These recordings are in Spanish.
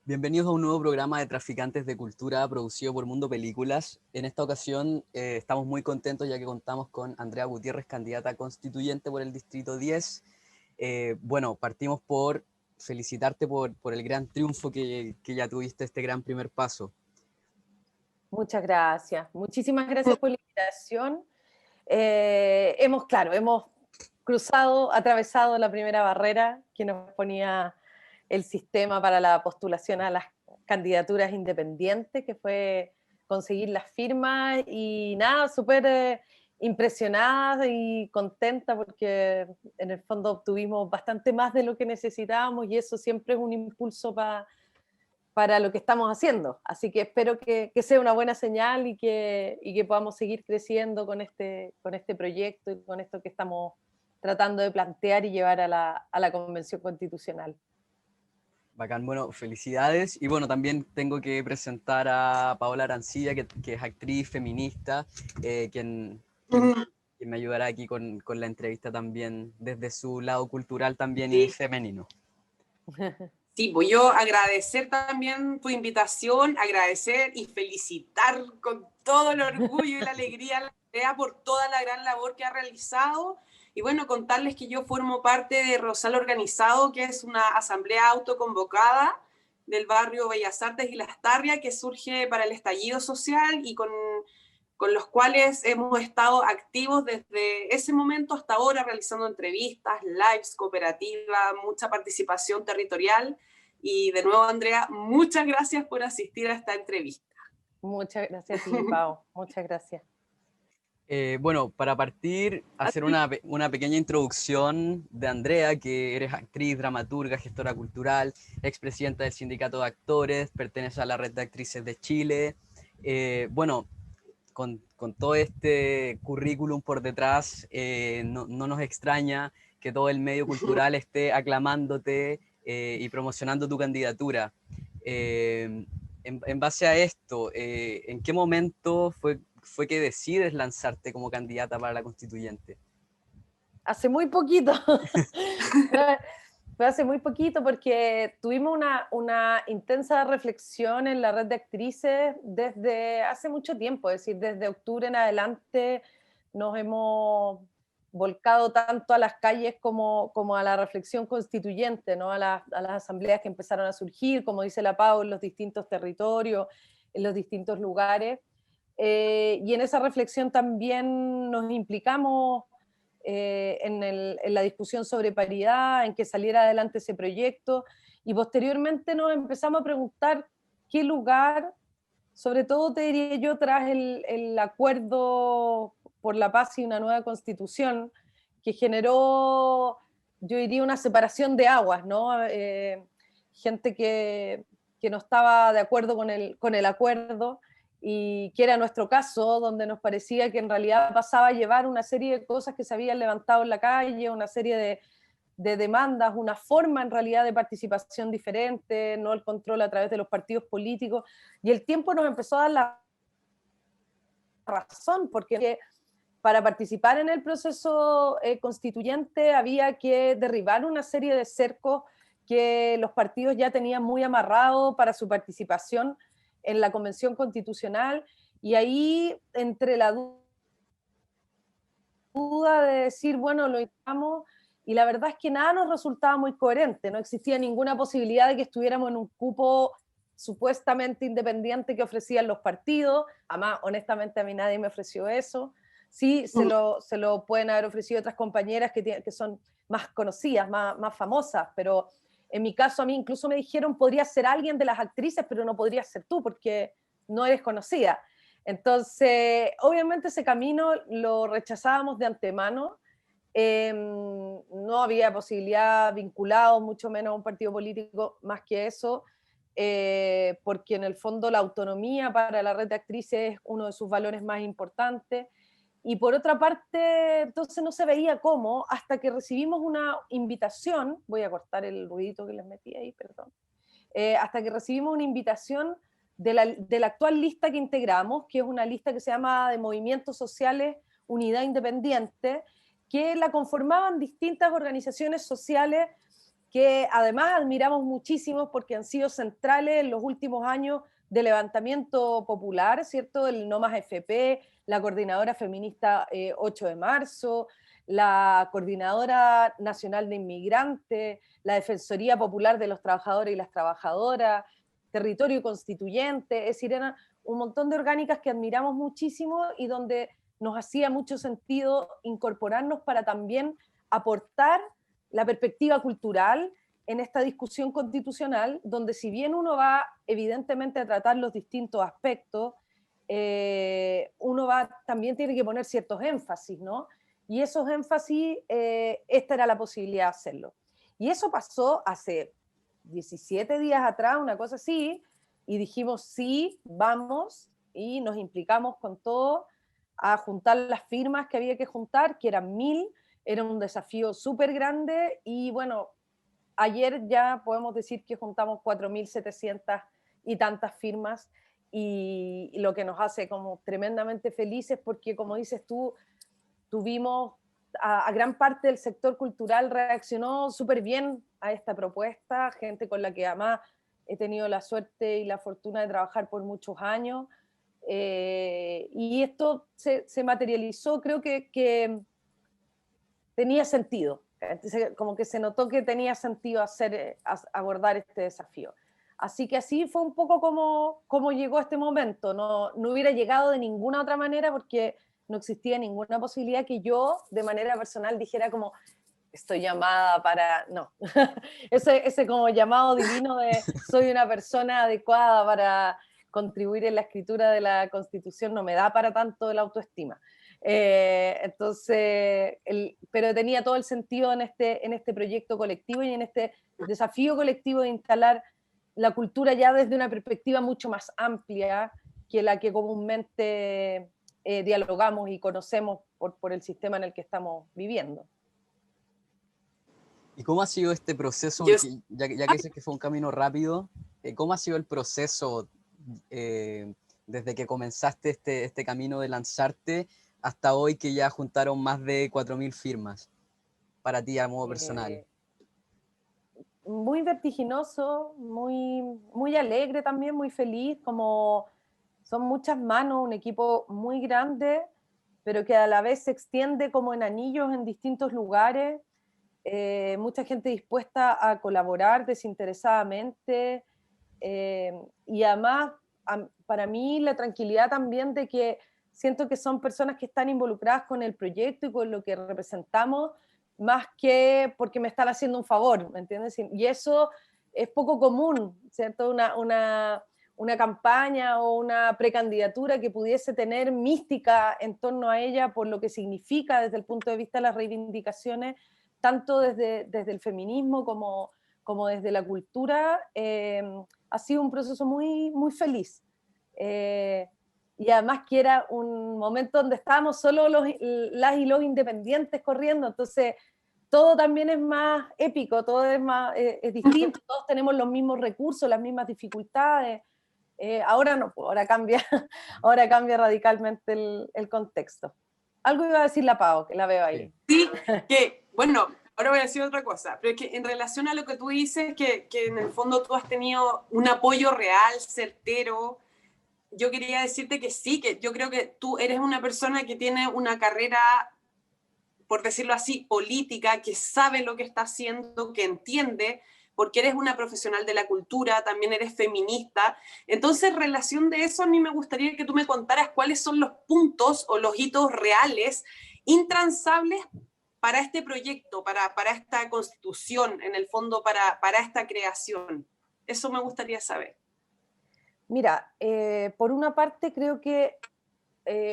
Bienvenidos a un nuevo programa de Traficantes de Cultura producido por Mundo Películas. En esta ocasión estamos muy contentos ya que contamos con Andrea Gutiérrez, candidata constituyente por el Distrito 10. Bueno, partimos por felicitarte por el gran triunfo que ya tuviste, este gran primer paso. Muchas gracias. Muchísimas gracias por la invitación. Hemos atravesado la primera barrera que nos ponía el sistema para la postulación a las candidaturas independientes, que fue conseguir las firmas y nada, súper impresionada y contenta porque en el fondo obtuvimos bastante más de lo que necesitábamos y eso siempre es un impulso para lo que estamos haciendo. Así que espero que sea una buena señal y que podamos seguir creciendo con este proyecto y con esto que estamos tratando de plantear y llevar a la Convención Constitucional. Bacán, bueno, felicidades. Y bueno, también tengo que presentar a Paola Arancilla, que es actriz feminista, quien me ayudará aquí con la entrevista también desde su lado cultural también y femenino. Sí, pues yo agradecer también tu invitación, agradecer y felicitar con todo el orgullo y la alegría a la Andrea por toda la gran labor que ha realizado. Y bueno, contarles que yo formo parte de Rosal Organizado, que es una asamblea autoconvocada del barrio Bellas Artes y Las Tarrias, que surge para el estallido social y con los cuales hemos estado activos desde ese momento hasta ahora, realizando entrevistas, lives, cooperativas, mucha participación territorial. Y de nuevo, Andrea, muchas gracias por asistir a esta entrevista. Muchas gracias a ti, Pau. Muchas gracias. Bueno, para partir, hacer una pequeña introducción de Andrea, que eres actriz, dramaturga, gestora cultural, expresidenta del Sindicato de Actores, pertenece a la Red de Actrices de Chile. Bueno, con todo este currículum por detrás, no nos extraña que todo el medio cultural esté aclamándote y promocionando tu candidatura. En base a esto, ¿en qué momento fue que decides lanzarte como candidata para la constituyente? Hace muy poquito. Fue hace muy poquito porque tuvimos una intensa reflexión en la red de actrices desde hace mucho tiempo, es decir, desde octubre en adelante nos hemos volcado tanto a las calles como a la reflexión constituyente, ¿no? A las asambleas que empezaron a surgir, como dice la Pau, en los distintos territorios, en los distintos lugares. Y en esa reflexión también nos implicamos en la discusión sobre paridad, en que saliera adelante ese proyecto, y posteriormente nos empezamos a preguntar qué lugar, sobre todo te diría yo, tras el acuerdo por la paz y una nueva constitución, que generó, yo diría, una separación de aguas, ¿no? Gente que no estaba de acuerdo con el acuerdo, y que era nuestro caso, donde nos parecía que en realidad pasaba a llevar una serie de cosas que se habían levantado en la calle, una serie de demandas, una forma en realidad de participación diferente, no el control a través de los partidos políticos, y el tiempo nos empezó a dar la razón, porque para participar en el proceso constituyente había que derribar una serie de cercos que los partidos ya tenían muy amarrados para su participación en la Convención Constitucional, y ahí entre la duda de decir, bueno, lo intentamos, y la verdad es que nada nos resultaba muy coherente, no existía ninguna posibilidad de que estuviéramos en un cupo supuestamente independiente que ofrecían los partidos. Además, honestamente, a mí nadie me ofreció eso. Sí, se lo pueden haber ofrecido otras compañeras que son más conocidas, más famosas, pero en mi caso a mí incluso me dijeron podría ser alguien de las actrices, pero no podría ser tú porque no eres conocida. Entonces, obviamente ese camino lo rechazábamos de antemano. No había posibilidad vinculado, mucho menos a un partido político, más que eso, porque en el fondo la autonomía para la red de actrices es uno de sus valores más importantes. Y por otra parte, entonces no se veía cómo, hasta que recibimos una invitación, voy a cortar el ruidito que les metí ahí, perdón, hasta que recibimos una invitación de la actual lista que integramos, que es una lista que se llama de Movimientos Sociales Unidad Independiente, que la conformaban distintas organizaciones sociales que además admiramos muchísimo porque han sido centrales en los últimos años de levantamiento popular, ¿cierto? El No Más FP, la Coordinadora Feminista 8 de marzo, la Coordinadora Nacional de Inmigrantes, la Defensoría Popular de los Trabajadores y las Trabajadoras, Territorio Constituyente, es decir, eran un montón de orgánicas que admiramos muchísimo y donde nos hacía mucho sentido incorporarnos para también aportar la perspectiva cultural en esta discusión constitucional, donde si bien uno va evidentemente a tratar los distintos aspectos, uno también tiene que poner ciertos énfasis, ¿no? Y esos énfasis, esta era la posibilidad de hacerlo. Y eso pasó hace 17 días atrás, una cosa así, y dijimos sí, vamos, y nos implicamos con todo a juntar las firmas que había que juntar, que eran 1000, era un desafío súper grande, y bueno, ayer ya podemos decir que juntamos 4700 y tantas firmas, y lo que nos hace como tremendamente felices, porque como dices tú, tuvimos a gran parte del sector cultural reaccionó súper bien a esta propuesta, gente con la que además he tenido la suerte y la fortuna de trabajar por muchos años, y esto se materializó, creo que tenía sentido, como que se notó que tenía sentido abordar este desafío. Así que así fue un poco como llegó este momento, no hubiera llegado de ninguna otra manera porque no existía ninguna posibilidad que yo de manera personal dijera como estoy llamada para, no, ese como llamado divino de soy una persona adecuada para contribuir en la escritura de la Constitución no me da para tanto la autoestima. Entonces, pero tenía todo el sentido en este proyecto colectivo y en este desafío colectivo de instalar la cultura ya desde una perspectiva mucho más amplia que la que comúnmente dialogamos y conocemos por el sistema en el que estamos viviendo. ¿Y cómo ha sido este proceso? Ya que dices que fue un camino rápido, ¿cómo ha sido el proceso desde que comenzaste este camino de lanzarte hasta hoy que ya juntaron más de 4000 firmas para ti a modo personal? Muy vertiginoso, muy alegre también, muy feliz, como son muchas manos, un equipo muy grande, pero que a la vez se extiende como en anillos en distintos lugares, mucha gente dispuesta a colaborar desinteresadamente, y además para mí la tranquilidad también de que siento que son personas que están involucradas con el proyecto y con lo que representamos, más que porque me están haciendo un favor, ¿me entiendes? Y eso es poco común, ¿cierto? Una campaña o una precandidatura que pudiese tener mística en torno a ella por lo que significa desde el punto de vista de las reivindicaciones, tanto desde el feminismo como desde la cultura, ha sido un proceso muy, muy feliz. Y además que era un momento donde estábamos solo las y los independientes corriendo, entonces todo también es más épico, todo es distinto, todos tenemos los mismos recursos, las mismas dificultades. Ahora no, ahora cambia radicalmente el contexto. Algo iba a decir la Pau, que la veo ahí. Sí, que bueno, ahora voy a decir otra cosa, pero es que en relación a lo que tú dices, que en el fondo tú has tenido un apoyo real, certero, yo quería decirte que sí, que yo creo que tú eres una persona que tiene una carrera, por decirlo así, política, que sabe lo que está haciendo, que entiende, porque eres una profesional de la cultura, también eres feminista. Entonces, en relación de eso, a mí me gustaría que tú me contaras cuáles son los puntos o los hitos reales, intransables para este proyecto, para esta constitución, en el fondo, para esta creación. Eso me gustaría saber. Mira, por una parte creo que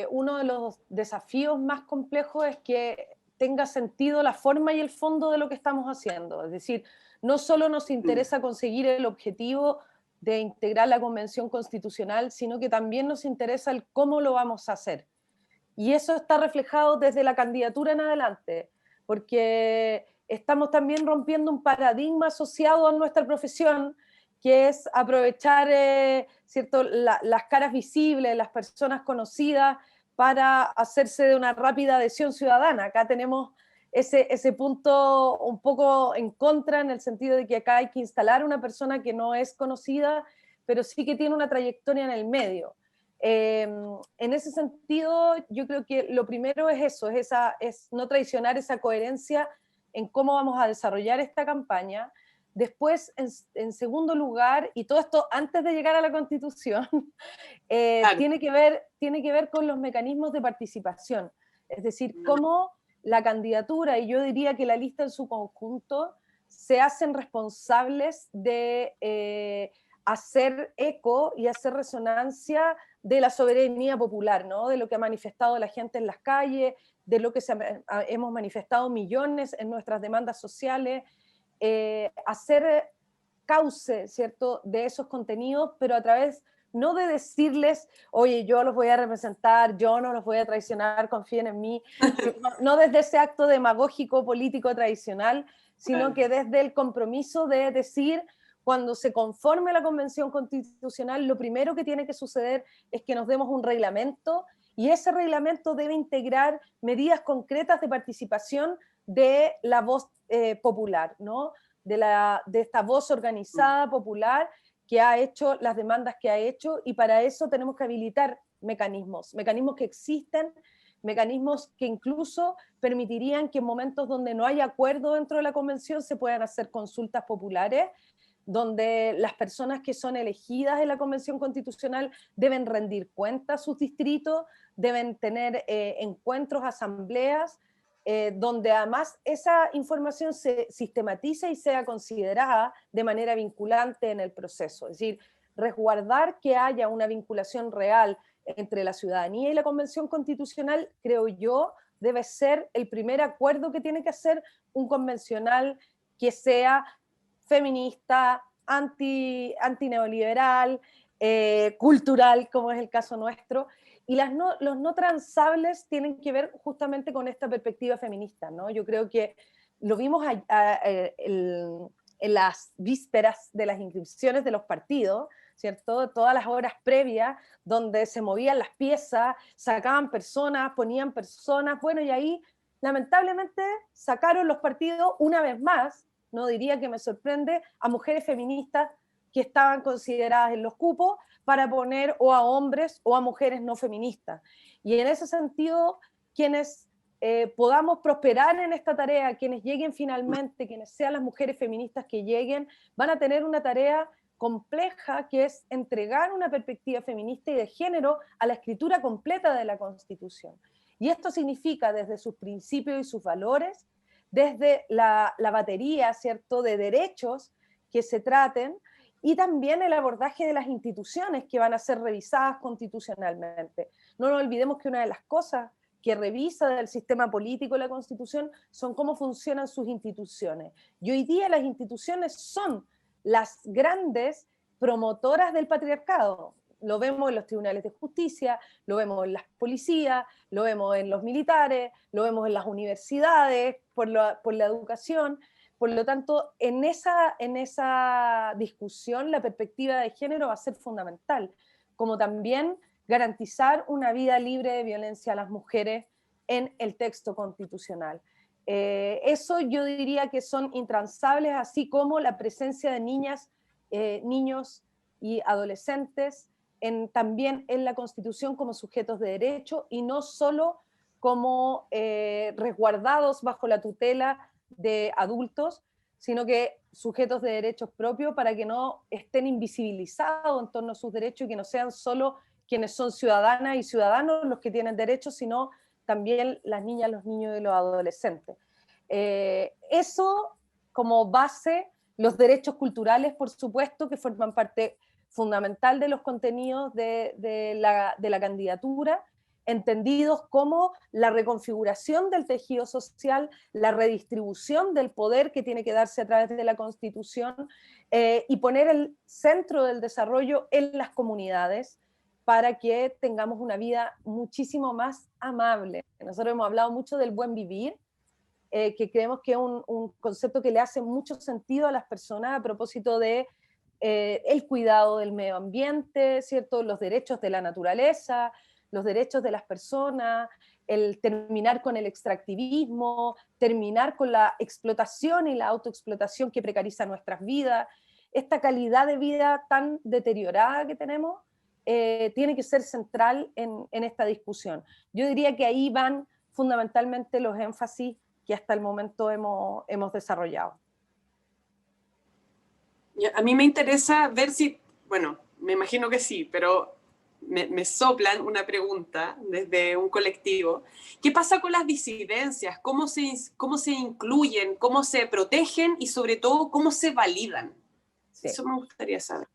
uno de los desafíos más complejos es que tenga sentido la forma y el fondo de lo que estamos haciendo. Es decir, no solo nos interesa conseguir el objetivo de integrar la Convención Constitucional, sino que también nos interesa el cómo lo vamos a hacer. Y eso está reflejado desde la candidatura en adelante, porque estamos también rompiendo un paradigma asociado a nuestra profesión, que es aprovechar ¿cierto? Las caras visibles, las personas conocidas, para hacerse de una rápida adhesión ciudadana. Acá tenemos ese punto un poco en contra, en el sentido de que acá hay que instalar una persona que no es conocida, pero sí que tiene una trayectoria en el medio. En ese sentido, yo creo que lo primero es eso, es no traicionar esa coherencia en cómo vamos a desarrollar esta campaña. Después, en segundo lugar, y todo esto antes de llegar a la Constitución, Claro. tiene que ver con los mecanismos de participación. Es decir, cómo la candidatura, y yo diría que la lista en su conjunto, se hacen responsables de hacer eco y hacer resonancia de la soberanía popular, ¿no? De lo que ha manifestado la gente en las calles, de lo que hemos manifestado millones en nuestras demandas sociales, hacer cauce, ¿cierto?, de esos contenidos, pero a través no de decirles, oye, yo los voy a representar, yo no los voy a traicionar, confíen en mí, no desde ese acto demagógico político tradicional, sino que desde el compromiso de decir, cuando se conforme la Convención Constitucional, lo primero que tiene que suceder es que nos demos un reglamento, y ese reglamento debe integrar medidas concretas de participación de la voz popular, ¿no? De esta voz organizada, popular, que ha hecho las demandas que ha hecho, y para eso tenemos que habilitar mecanismos que existen, mecanismos que incluso permitirían que en momentos donde no hay acuerdo dentro de la convención se puedan hacer consultas populares, donde las personas que son elegidas en la Convención Constitucional deben rendir cuentas a sus distritos, deben tener encuentros, asambleas, donde además esa información se sistematice y sea considerada de manera vinculante en el proceso. Es decir, resguardar que haya una vinculación real entre la ciudadanía y la Convención Constitucional, creo yo, debe ser el primer acuerdo que tiene que hacer un convencional que sea feminista, antineoliberal, cultural, como es el caso nuestro. Y los no transables tienen que ver justamente con esta perspectiva feminista, ¿no? Yo creo que lo vimos en las vísperas de las inscripciones de los partidos, ¿cierto? Todas las horas previas, donde se movían las piezas, sacaban personas, ponían personas, bueno, y ahí lamentablemente sacaron los partidos una vez más, no diría que me sorprende, a mujeres feministas que estaban consideradas en los cupos, para poner o a hombres o a mujeres no feministas. Y en ese sentido, quienes podamos prosperar en esta tarea, quienes lleguen finalmente, quienes sean las mujeres feministas que lleguen, van a tener una tarea compleja, que es entregar una perspectiva feminista y de género a la escritura completa de la Constitución. Y esto significa desde sus principios y sus valores, desde la batería, ¿cierto?, de derechos que se traten, y también el abordaje de las instituciones que van a ser revisadas constitucionalmente. No nos olvidemos que una de las cosas que revisa del sistema político la Constitución son cómo funcionan sus instituciones. Y hoy día las instituciones son las grandes promotoras del patriarcado. Lo vemos en los tribunales de justicia, lo vemos en las policías, lo vemos en los militares, lo vemos en las universidades, por la educación. Por lo tanto, en esa discusión la perspectiva de género va a ser fundamental, como también garantizar una vida libre de violencia a las mujeres en el texto constitucional. Eso yo diría que son intransables, así como la presencia de niñas, niños y adolescentes también en la Constitución como sujetos de derecho, y no solo como resguardados bajo la tutela de adultos, sino que sujetos de derechos propios, para que no estén invisibilizados en torno a sus derechos, y que no sean solo quienes son ciudadanas y ciudadanos los que tienen derechos, sino también las niñas, los niños y los adolescentes. Eso como base, los derechos culturales, por supuesto, que forman parte fundamental de los contenidos de la candidatura, entendidos como la reconfiguración del tejido social, la redistribución del poder que tiene que darse a través de la Constitución, y poner el centro del desarrollo en las comunidades, para que tengamos una vida muchísimo más amable. Nosotros hemos hablado mucho del buen vivir, que creemos que es un concepto que le hace mucho sentido a las personas a propósito de el cuidado del medio ambiente, ¿cierto?, los derechos de la naturaleza, los derechos de las personas, el terminar con el extractivismo, terminar con la explotación y la autoexplotación que precariza nuestras vidas. Esta calidad de vida tan deteriorada que tenemos tiene que ser central en esta discusión. Yo diría que ahí van fundamentalmente los énfasis que hasta el momento hemos desarrollado. A mí me interesa ver si, bueno, me imagino que sí, pero me soplan una pregunta desde un colectivo. ¿Qué pasa con las disidencias? ¿Cómo se incluyen? ¿Cómo se protegen? Y sobre todo, ¿cómo se validan? Sí. Eso me gustaría saber.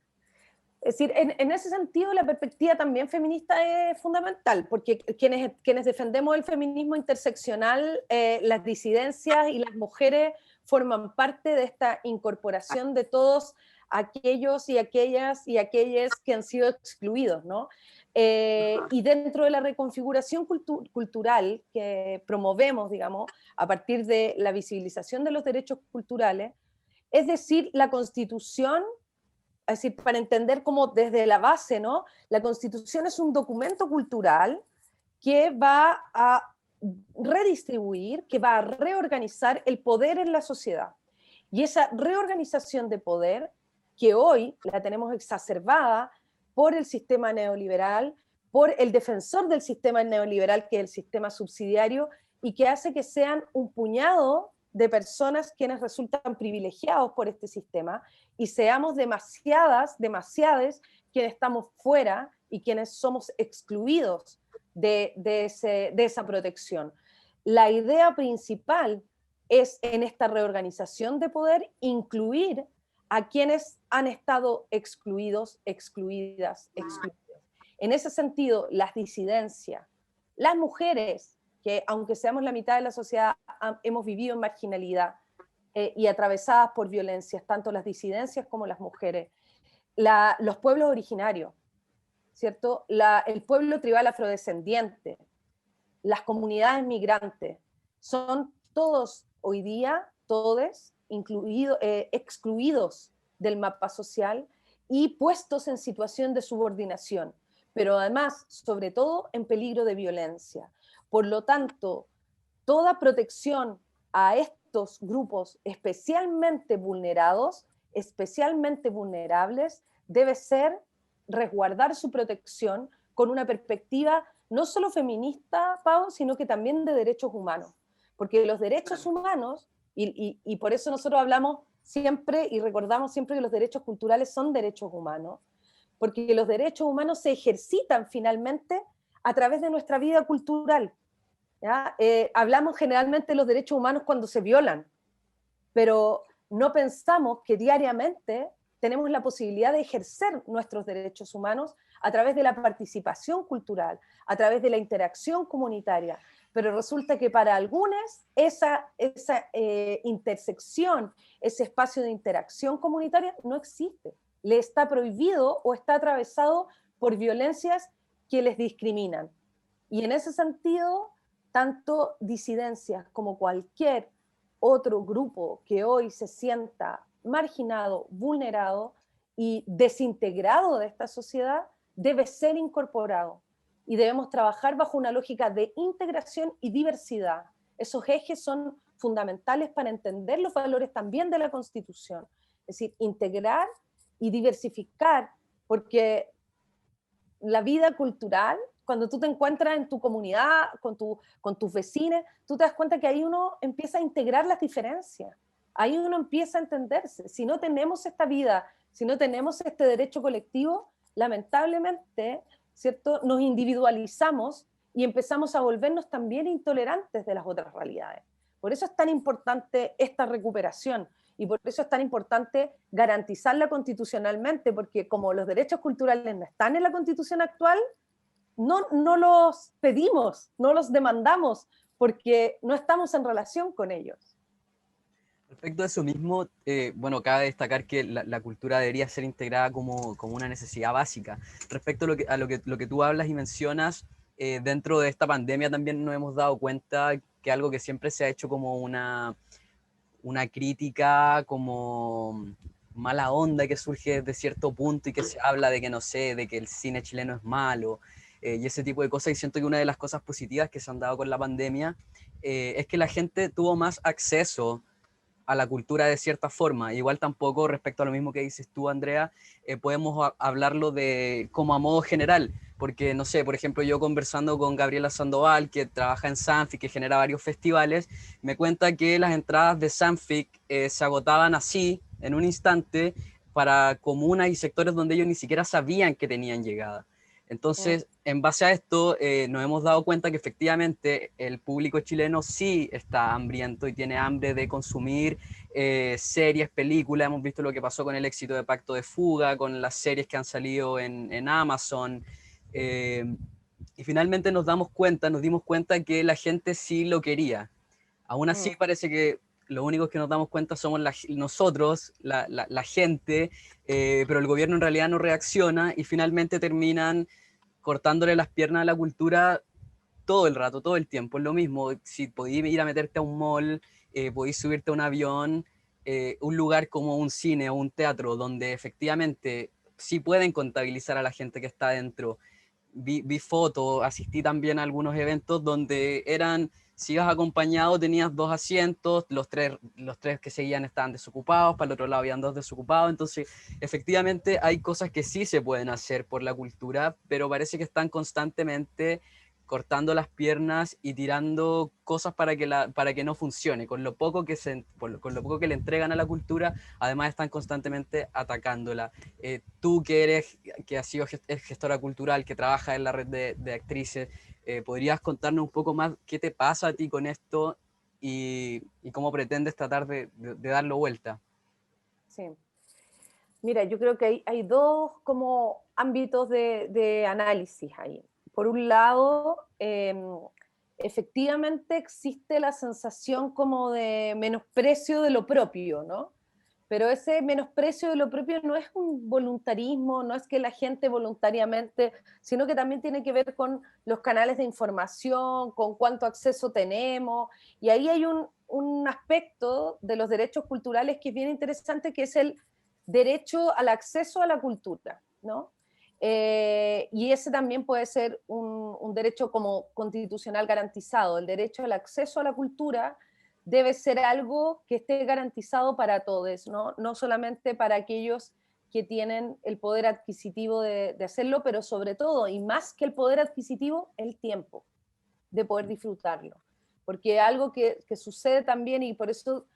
Es decir, en ese sentido la perspectiva también feminista es fundamental, porque quienes defendemos el feminismo interseccional, las disidencias y las mujeres forman parte de esta incorporación de todos aquellos y aquellas y aquellas que han sido excluidos, ¿no? Y dentro de la reconfiguración cultural que promovemos, digamos, a partir de la visibilización de los derechos culturales, es decir, la Constitución, es decir, para entender cómo desde la base, ¿no? La Constitución es un documento cultural que va a redistribuir, que va a reorganizar el poder en la sociedad. Y esa reorganización de poder, que hoy la tenemos exacerbada por el sistema neoliberal, por el defensor del sistema neoliberal, que es el sistema subsidiario, y que hace que sean un puñado de personas quienes resultan privilegiados por este sistema, y seamos demasiadas quienes estamos fuera y quienes somos excluidos de esa protección. La idea principal es, en esta reorganización de poder, incluir a quienes han estado excluidos, excluidas. En ese sentido, las disidencias, las mujeres, que aunque seamos la mitad de la sociedad, hemos vivido en marginalidad y atravesadas por violencias, tanto las disidencias como las mujeres, los pueblos originarios, ¿cierto? El pueblo tribal afrodescendiente, las comunidades migrantes, son todos hoy día, todos excluidos del mapa social y puestos en situación de subordinación, pero además, sobre todo, en peligro de violencia. Por lo tanto, toda protección a estos grupos especialmente vulnerados, especialmente vulnerables, debe ser resguardar su protección con una perspectiva no solo feminista, Pau, sino que también de derechos humanos. Porque los derechos humanos, y por eso nosotros hablamos siempre y recordamos siempre que los derechos culturales son derechos humanos, porque los derechos humanos se ejercitan finalmente a través de nuestra vida cultural. ¿Ya? Hablamos generalmente de los derechos humanos cuando se violan, pero no pensamos que diariamente tenemos la posibilidad de ejercer nuestros derechos humanos a través de la participación cultural, a través de la interacción comunitaria. Pero resulta que para algunos esa intersección, ese espacio de interacción comunitaria no existe. Le está prohibido o está atravesado por violencias que les discriminan. Y en ese sentido, tanto disidencias como cualquier otro grupo que hoy se sienta marginado, vulnerado y desintegrado de esta sociedad, debe ser incorporado. Y debemos trabajar bajo una lógica de integración y diversidad. Esos ejes son fundamentales para entender los valores también de la Constitución. Es decir, integrar y diversificar, porque la vida cultural, cuando tú te encuentras en tu comunidad, con tus vecinos, tú te das cuenta que ahí uno empieza a integrar las diferencias, ahí uno empieza a entenderse. Si no tenemos esta vida, si no tenemos este derecho colectivo, lamentablemente, ¿cierto?, nos individualizamos y empezamos a volvernos también intolerantes de las otras realidades. Por eso es tan importante esta recuperación y por eso es tan importante garantizarla constitucionalmente, porque como los derechos culturales no están en la Constitución actual, no los pedimos, no los demandamos, porque no estamos en relación con ellos. Respecto a eso mismo, bueno, cabe destacar que la cultura debería ser integrada como una necesidad básica. Respecto a lo que tú hablas y mencionas, dentro de esta pandemia también nos hemos dado cuenta que algo que siempre se ha hecho como una crítica como mala onda que surge de cierto punto y que se habla de que, no sé, de que el cine chileno es malo, y ese tipo de cosas, y siento que una de las cosas positivas que se han dado con la pandemia es que la gente tuvo más acceso a la cultura de cierta forma. Igual tampoco, respecto a lo mismo que dices tú, Andrea, podemos hablarlo de como a modo general, porque no sé, por ejemplo, yo conversando con Gabriela Sandoval, que trabaja en Sanfic, que genera varios festivales, me cuenta que las entradas de Sanfic se agotaban así, en un instante, para comunas y sectores donde ellos ni siquiera sabían que tenían llegada. Entonces, en base a esto, nos hemos dado cuenta que efectivamente el público chileno sí está hambriento y tiene hambre de consumir series, películas. Hemos visto lo que pasó con el éxito de Pacto de Fuga, con las series que han salido en Amazon. Y finalmente nos dimos cuenta que la gente sí lo quería. Aún así parece que los únicos que nos damos cuenta somos nosotros, la gente, pero el gobierno en realidad no reacciona y finalmente terminan cortándole las piernas a la cultura todo el rato, todo el tiempo. Es lo mismo, si podís ir a meterte a un mall, podís subirte a un avión, un lugar como un cine o un teatro, donde efectivamente sí pueden contabilizar a la gente que está dentro. Vi fotos, asistí también a algunos eventos donde eran, si ibas acompañado tenías 2 asientos, los tres que seguían estaban desocupados, para el otro lado habían 2 desocupados, entonces efectivamente hay cosas que sí se pueden hacer por la cultura, pero parece que están constantemente cortando las piernas y tirando cosas para que no funcione, con lo poco con lo poco que le entregan a la cultura, además están constantemente atacándola. Tú que has sido gestora cultural, que trabaja en la red de actrices, ¿podrías contarnos un poco más qué te pasa a ti con esto y cómo pretendes tratar de darlo vuelta? Sí. Mira, yo creo que hay dos como ámbitos de análisis ahí. Por un lado, efectivamente existe la sensación como de menosprecio de lo propio, ¿no? Pero ese menosprecio de lo propio no es un voluntarismo, no es que la gente voluntariamente, sino que también tiene que ver con los canales de información, con cuánto acceso tenemos, y ahí hay un aspecto de los derechos culturales que es bien interesante, que es el derecho al acceso a la cultura, ¿no? Y ese también puede ser un derecho como constitucional garantizado. El derecho al acceso a la cultura debe ser algo que esté garantizado para todos, ¿no? No solamente para aquellos que tienen el poder adquisitivo de hacerlo, pero sobre todo, y más que el poder adquisitivo, el tiempo de poder disfrutarlo. Porque algo que sucede también, y por eso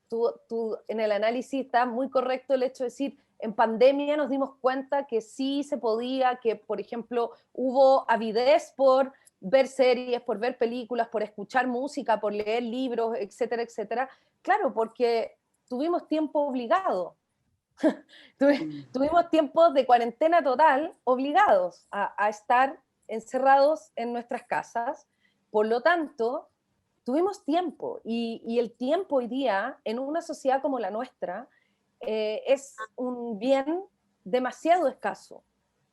tú en el análisis está muy correcto el hecho de decir, en pandemia nos dimos cuenta que sí se podía, que por ejemplo hubo avidez por ver series, por ver películas, por escuchar música, por leer libros, etcétera, etcétera. Claro, porque tuvimos tiempo obligado. Tuvimos tiempos de cuarentena total obligados a estar encerrados en nuestras casas. Por lo tanto, tuvimos tiempo y el tiempo hoy día en una sociedad como la nuestra es un bien demasiado escaso,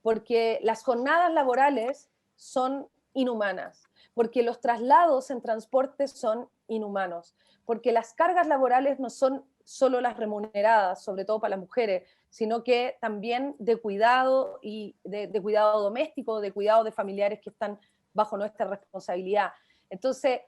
porque las jornadas laborales son inhumanas, porque los traslados en transporte son inhumanos, porque las cargas laborales no son solo las remuneradas, sobre todo para las mujeres, sino que también de cuidado y de cuidado doméstico, de cuidado de familiares que están bajo nuestra responsabilidad. Entonces,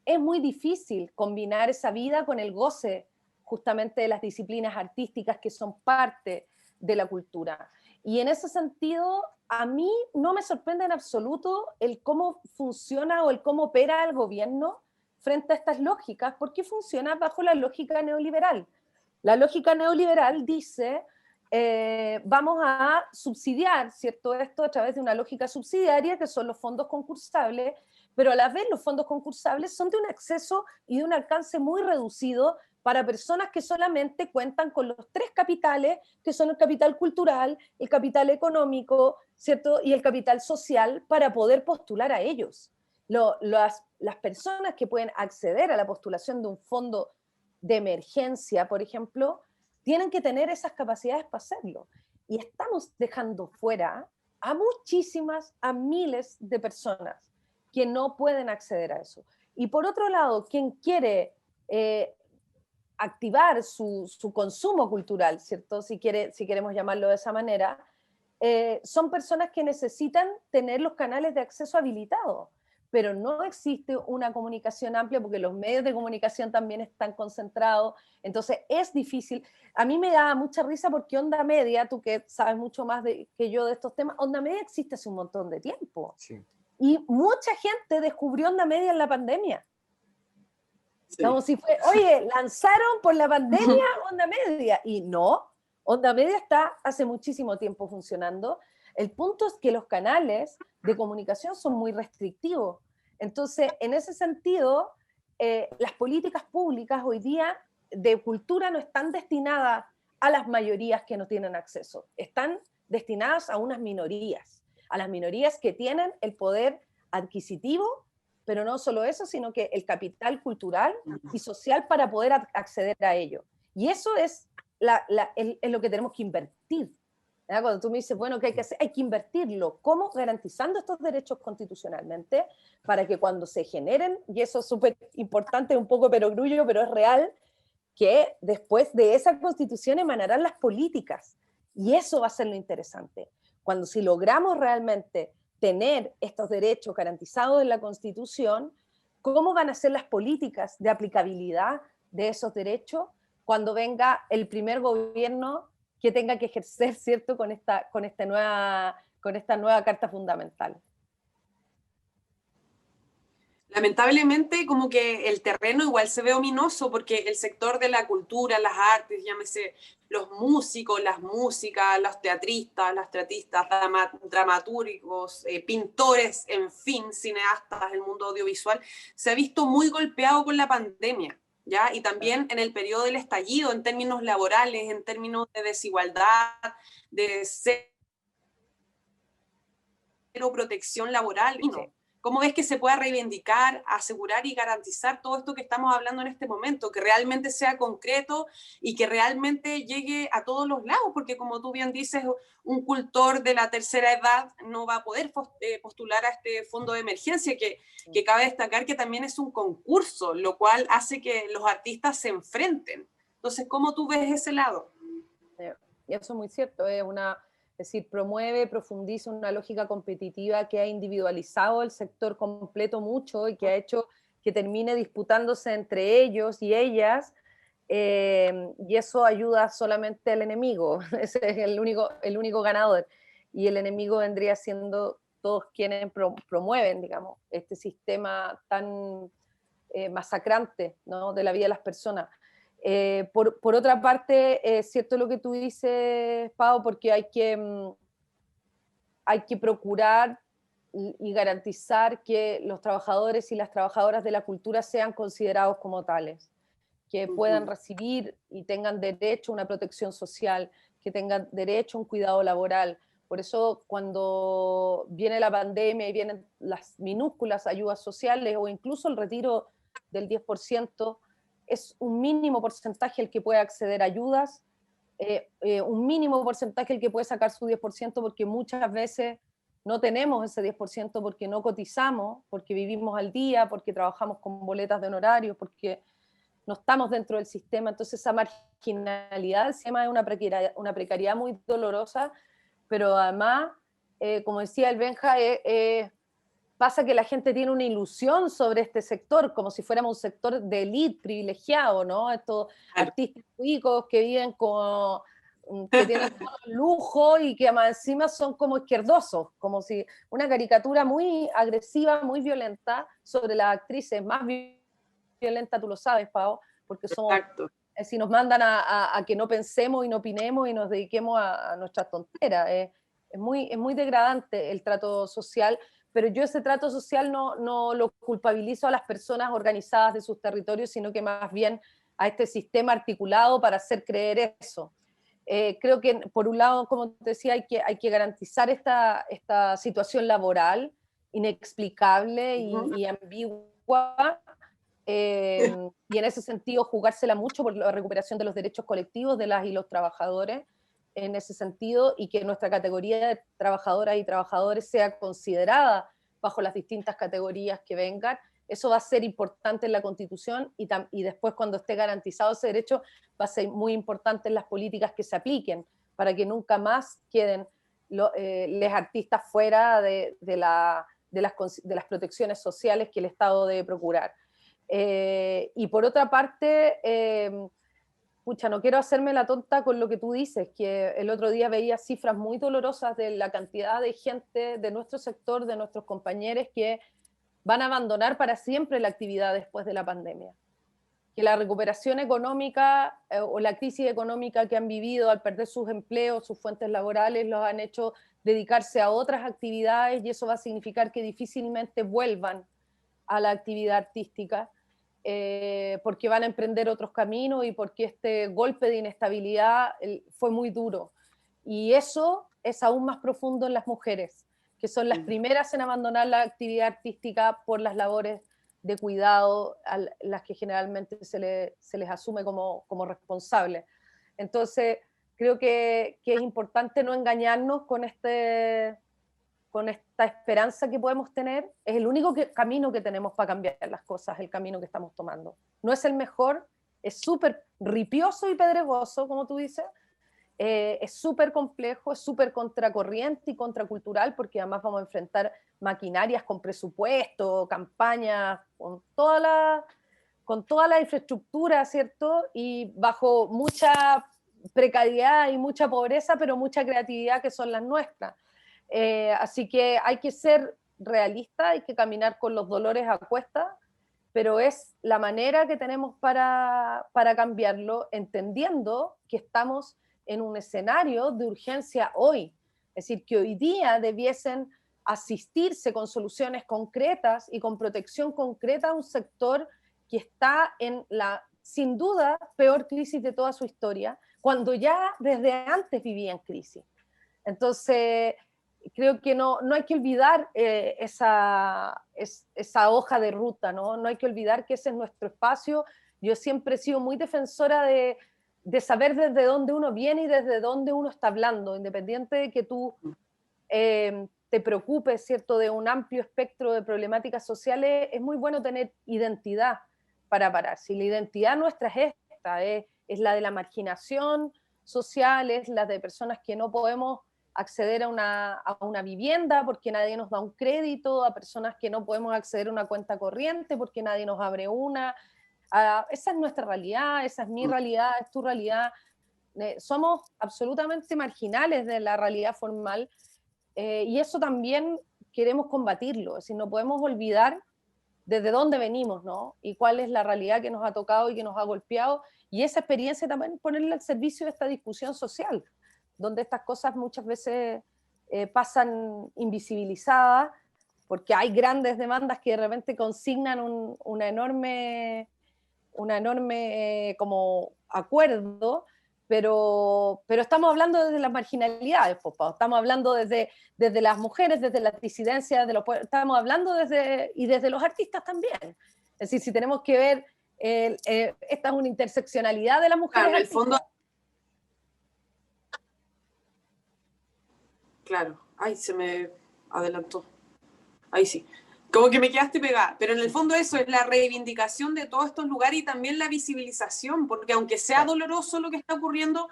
es muy difícil combinar esa vida con el goce justamente de las disciplinas artísticas que son parte de la cultura. Y en ese sentido, a mí no me sorprende en absoluto el cómo funciona o el cómo opera el gobierno frente a estas lógicas, porque funciona bajo la lógica neoliberal. La lógica neoliberal dice, vamos a subsidiar, ¿cierto? Esto a través de una lógica subsidiaria, que son los fondos concursables, pero a la vez los fondos concursables son de un acceso y de un alcance muy reducido para personas que solamente cuentan con los 3 capitales, que son el capital cultural, el capital económico, ¿cierto? Y el capital social, para poder postular a ellos. Las personas que pueden acceder a la postulación de un fondo de emergencia, por ejemplo, tienen que tener esas capacidades para hacerlo. Y estamos dejando fuera a muchísimas, a miles de personas que no pueden acceder a eso. Y por otro lado, quien quiere activar su consumo cultural, ¿cierto? Si queremos llamarlo de esa manera, son personas que necesitan tener los canales de acceso habilitados, pero no existe una comunicación amplia porque los medios de comunicación también están concentrados, entonces es difícil. A mí me da mucha risa porque Onda Media, tú que sabes mucho más que yo de estos temas, Onda Media existe hace un montón de tiempo. Sí. Y mucha gente descubrió Onda Media en la pandemia. Sí. Como si fue, oye, lanzaron por la pandemia Onda Media. Y no, Onda Media está hace muchísimo tiempo funcionando. El punto es que los canales de comunicación son muy restrictivos. Entonces, en ese sentido, las políticas públicas hoy día de cultura no están destinadas a las mayorías que no tienen acceso. Están destinadas a unas minorías, a las minorías que tienen el poder adquisitivo, pero no solo eso, sino que el capital cultural y social para poder acceder a ello. Y eso es lo que tenemos que invertir. ¿Verdad? Cuando tú me dices, bueno, ¿qué hay que hacer? Hay que invertirlo. ¿Cómo? Garantizando estos derechos constitucionalmente para que cuando se generen, y eso es súper importante, un poco perogrullo, pero es real, que después de esa constitución emanarán las políticas. Y eso va a ser lo interesante. Cuando si logramos realmente tener estos derechos garantizados en la Constitución, ¿cómo van a ser las políticas de aplicabilidad de esos derechos cuando venga el primer gobierno que tenga que ejercer, ¿cierto?, con esta nueva Carta Fundamental? Lamentablemente, como que el terreno igual se ve ominoso porque el sector de la cultura, las artes, llámese los músicos, las músicas, los teatristas, las teatristas, dramaturgos, pintores, en fin, cineastas, el mundo audiovisual, se ha visto muy golpeado con la pandemia, ¿ya? Y también en el periodo del estallido, en términos laborales, en términos de desigualdad, de cero protección laboral. Sí. No. ¿Cómo ves que se pueda reivindicar, asegurar y garantizar todo esto que estamos hablando en este momento? Que realmente sea concreto y que realmente llegue a todos los lados, porque como tú bien dices, un cultor de la tercera edad no va a poder postular a este fondo de emergencia, que cabe destacar que también es un concurso, lo cual hace que los artistas se enfrenten. Entonces, ¿cómo tú ves ese lado? Y eso es muy cierto, es decir, promueve, profundiza una lógica competitiva que ha individualizado el sector completo mucho y que ha hecho que termine disputándose entre ellos y ellas, y eso ayuda solamente al enemigo, ese es el único ganador, y el enemigo vendría siendo todos quienes promueven, digamos, este sistema tan masacrante, ¿no?, de la vida de las personas. Por otra parte, es cierto lo que tú dices, Pau, porque hay que procurar y garantizar que los trabajadores y las trabajadoras de la cultura sean considerados como tales, que puedan recibir y tengan derecho a una protección social, que tengan derecho a un cuidado laboral. Por eso cuando viene la pandemia y vienen las minúsculas ayudas sociales o incluso el retiro del 10%, es un mínimo porcentaje el que puede acceder a ayudas, un mínimo porcentaje el que puede sacar su 10%, porque muchas veces no tenemos ese 10% porque no cotizamos, porque vivimos al día, porque trabajamos con boletas de honorarios, porque no estamos dentro del sistema. Entonces esa marginalidad del sistema es una precariedad muy dolorosa, pero además, como decía el Benja, pasa que la gente tiene una ilusión sobre este sector, como si fuéramos un sector de élite privilegiado, ¿no? Estos artistas ricos que viven que tienen todo el lujo y que más encima son como izquierdosos, como si una caricatura muy agresiva, muy violenta sobre las actrices, más violenta, tú lo sabes, Pau, porque somos, si nos mandan a que no pensemos y no opinemos y nos dediquemos a nuestras tonteras. Es muy degradante el trato social, pero yo ese trato social no lo culpabilizo a las personas organizadas de sus territorios, sino que más bien a este sistema articulado para hacer creer eso. Creo que, por un lado, como te decía, hay que garantizar esta situación laboral inexplicable y ambigua, y en ese sentido jugársela mucho por la recuperación de los derechos colectivos de las y los trabajadores, en ese sentido, y que nuestra categoría de trabajadoras y trabajadores sea considerada bajo las distintas categorías que vengan. Eso va a ser importante en la Constitución y después, cuando esté garantizado ese derecho, va a ser muy importante en las políticas que se apliquen para que nunca más queden les artistas fuera de las protecciones sociales que el Estado debe procurar. Y por otra parte, pucha, no quiero hacerme la tonta con lo que tú dices, que el otro día veía cifras muy dolorosas de la cantidad de gente de nuestro sector, de nuestros compañeros que van a abandonar para siempre la actividad después de la pandemia. Que la recuperación económica o la crisis económica que han vivido al perder sus empleos, sus fuentes laborales, los han hecho dedicarse a otras actividades y eso va a significar que difícilmente vuelvan a la actividad artística porque van a emprender otros caminos y porque este golpe de inestabilidad fue muy duro. Y eso es aún más profundo en las mujeres, que son las primeras en abandonar la actividad artística por las labores de cuidado a las que generalmente se les asume como responsables. Entonces, creo que es importante no engañarnos con esta esperanza que podemos tener. Es el único camino que tenemos para cambiar las cosas, el camino que estamos tomando. No es el mejor, es súper ripioso y pedregoso, como tú dices, es súper complejo, es súper contracorriente y contracultural, porque además vamos a enfrentar maquinarias con presupuesto, campañas, con toda la infraestructura, ¿cierto? Y bajo mucha precariedad y mucha pobreza, pero mucha creatividad que son las nuestras. Así que hay que ser realista, hay que caminar con los dolores a cuestas, pero es la manera que tenemos para cambiarlo, entendiendo que estamos en un escenario de urgencia hoy. Es decir, que hoy día debiesen asistirse con soluciones concretas y con protección concreta a un sector que está en la, sin duda, peor crisis de toda su historia, cuando ya desde antes vivía en crisis. Entonces, creo que no hay que olvidar esa hoja de ruta, ¿no? No hay que olvidar que ese es nuestro espacio. Yo siempre he sido muy defensora de saber desde dónde uno viene y desde dónde uno está hablando, independiente de que tú te preocupes, ¿cierto?, de un amplio espectro de problemáticas sociales, es muy bueno tener identidad para parar. Si la identidad nuestra es esta, es la de la marginación social, es la de personas que no podemos acceder a una vivienda porque nadie nos da un crédito, a personas que no podemos acceder a una cuenta corriente porque nadie nos abre una. Esa es nuestra realidad, esa es mi realidad, es tu realidad. Somos absolutamente marginales de la realidad formal y eso también queremos combatirlo. Es decir, no podemos olvidar desde dónde venimos, ¿no? Y cuál es la realidad que nos ha tocado y que nos ha golpeado, y esa experiencia también ponerla al servicio de esta discusión social, donde estas cosas muchas veces pasan invisibilizadas, porque hay grandes demandas que de repente consignan una enorme como acuerdo, pero estamos hablando desde las marginalidades, estamos hablando desde las mujeres, desde las disidencias, estamos hablando desde los artistas también. Es decir, si tenemos que ver, esta es una interseccionalidad de las mujeres. Claro, en el fondo. Claro, ay, se me adelantó. Ahí sí. Como que me quedaste pegada, pero en el fondo eso es la reivindicación de todos estos lugares y también la visibilización, porque aunque sea doloroso lo que está ocurriendo,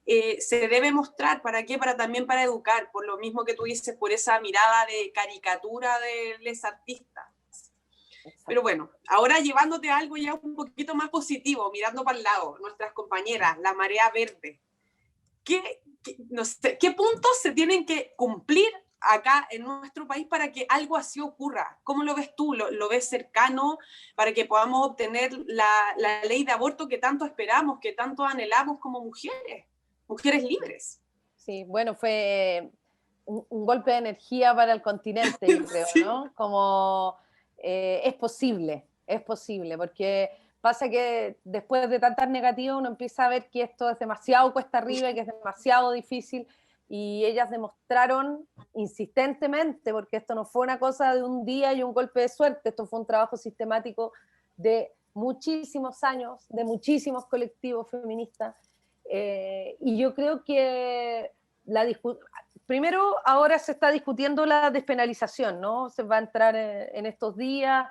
se debe mostrar. ¿Para qué? También para educar, por lo mismo que tú dices, por esa mirada de caricatura de los artistas. Exacto. Pero bueno, ahora llevándote a algo ya un poquito más positivo, mirando para el lado, nuestras compañeras, la marea verde. No sé, ¿qué puntos se tienen que cumplir acá en nuestro país para que algo así ocurra? ¿Cómo lo ves tú? ¿Lo ves cercano para que podamos obtener la ley de aborto que tanto esperamos, que tanto anhelamos como mujeres libres? Sí, bueno, fue un golpe de energía para el continente, yo creo, sí. ¿No? Como es posible, porque pasa que después de tantas negativas uno empieza a ver que esto es demasiado cuesta arriba y que es demasiado difícil, y ellas demostraron insistentemente, porque esto no fue una cosa de un día y un golpe de suerte, esto fue un trabajo sistemático de muchísimos años, de muchísimos colectivos feministas, y yo creo que primero ahora se está discutiendo la despenalización, ¿no? Se va a entrar en estos días,